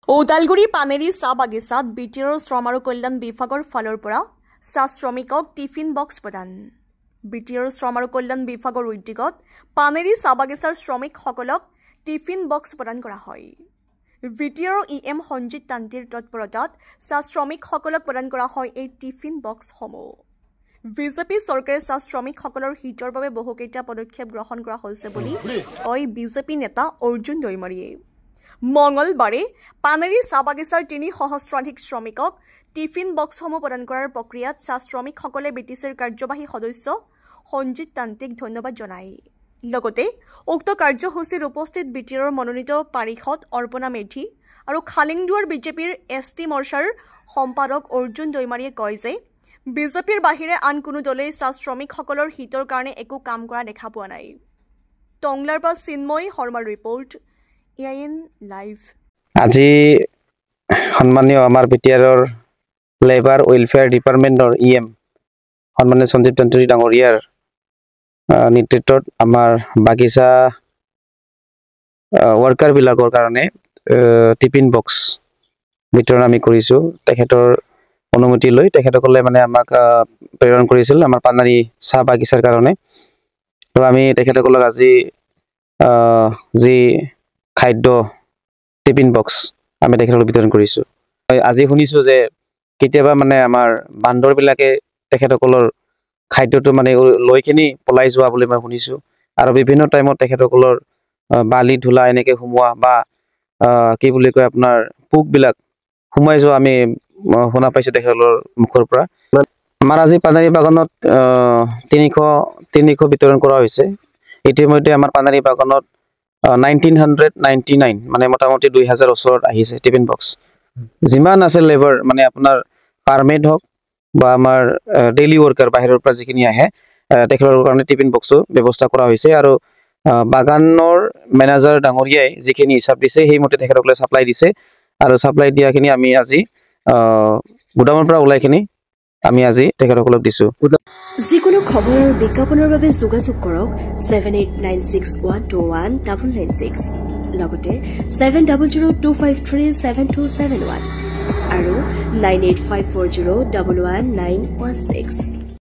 ওদালগুৰি পানেৰী চাহ বাগিচাত বিটিআৰ শ্ৰম আৰু কল্যাণ বিভাগৰ ফালৰ পৰা চাহ শ্ৰমিকক টিফিন বক্স প্ৰদান। বিটিআৰ শ্ৰম আৰু কল্যাণ বিভাগৰ উদ্যোগত পানেৰী চাহ বাগিচাৰ শ্ৰমিকসকলক টিফিন বক্স প্ৰদান কৰা হয়। বিটিআৰ ইএম সঞ্জিত তান্তিৰ তৎপৰতাত চাহ শ্ৰমিকসকলক প্ৰদান কৰা হয় এই টিফিন বক্সসমূহ। বিজেপি চৰকাৰে চাহ শ্ৰমিকসকলৰ হিতৰ বাবে বহুকেইটা পদক্ষেপ গ্ৰহণ কৰা হৈছে বুলি কয় বিজেপি নেতা অৰ্জুন দৈমাৰীয়ে। মঙলবাৰে পানেৰী চাহ বাগিচাৰ ৩ সহস্ৰাধিক শ্ৰমিকক টিফিন বক্সসমূহ প্ৰদান কৰাৰ প্ৰক্ৰিয়াত চাহ শ্ৰমিকসকলে বিটিচিৰ কাৰ্যবাহী সদস্য সঞ্জিত তান্তিক ধন্যবাদ জনায়। লগতে উক্ত কাৰ্যসূচীত উপস্থিত বিটিআৰৰ মনোনীত পাৰিষদ অৰ্পণা মেধি আৰু খালিংদুৱাৰ বিজেপিৰ এছটি মৰ্চাৰ সম্পাদক অৰ্জুন দৈমাৰীয়ে কয় যে বিজেপিৰ বাহিৰে আন কোনো দলেই চাহ শ্ৰমিকসকলৰ হিতৰ কাৰণে একো কাম কৰা দেখা পোৱা নাই। টংলাৰ পৰা চিন্ময় শৰ্মাৰ ৰিপৰ্ট, AIN লাইভ। আজি সন্মানীয় আমাৰ বিটিআৰৰ লেবাৰ ৱেলফেয়াৰ ডিপাৰ্টমেণ্টৰ EM সন্মানীয় সঞ্জীৱ তান্ত্ৰী ডাঙৰীয়াৰ নেতৃত্বত আমাৰ বাগিচা ৱৰ্কাৰবিলাকৰ কাৰণে টিফিন বক্স বিতৰণ আমি কৰিছোঁ। তেখেতৰ অনুমতি লৈ তেখেতসকলে মানে আমাক প্ৰেৰণ কৰিছিল আমাৰ পানেৰী চাহ বাগিচাৰ কাৰণে। তো আমি তেখেতসকলক আজি যি খাদ্য টিফিন বক্স আমি তেখেতসকলক বিতৰণ কৰিছোঁ। আজি শুনিছোঁ যে কেতিয়াবা মানে আমাৰ বান্দৰবিলাকে তেখেতসকলৰ খাদ্যটো মানে লৈখিনি পলাই যোৱা বুলি মই শুনিছোঁ। আৰু বিভিন্ন টাইমত তেখেতসকলৰ বালি ধূলা এনেকৈ সোমোৱা বা কি বুলি কয় আপোনাৰ পোকবিলাক সোমাই যোৱা আমি শুনা পাইছোঁ তেখেতসকলৰ মুখৰ পৰা। আমাৰ আজি পানেৰী বাগানত 300 বিতৰণ কৰা হৈছে। ইতিমধ্যে আমাৰ পানেৰী বাগানত 1999 মানে মোটামুটি 2000 ওচৰত আহিছে টিফিন বক্স। যিমান আছে লেবাৰ মানে আপোনাৰ পাৰ্মেড হওক বা আমাৰ ডেইলি ৱৰ্কাৰ বাহিৰৰ পৰা যিখিনি আহে তেখেতৰ কাৰণে টিফিন বক্সো ব্যৱস্থা কৰা হৈছে। আৰু বাগানৰ মেনেজাৰ ডাঙৰীয়াই যিখিনি হিচাপ দিছে সেইমতে তেখেতসকলে ছাপ্লাই দিছে। আৰু ছাপ্লাই দিয়াখিনি আমি আজি গুদামৰ পৰা ওলাইখিনি আমি আজি তেখেতসকলক দিছোঁ। যিকোনো খবৰ আৰু বিজ্ঞাপনৰ বাবে যোগাযোগ কৰক 7896121996 লগতে 7002537271 আৰু 9854011916।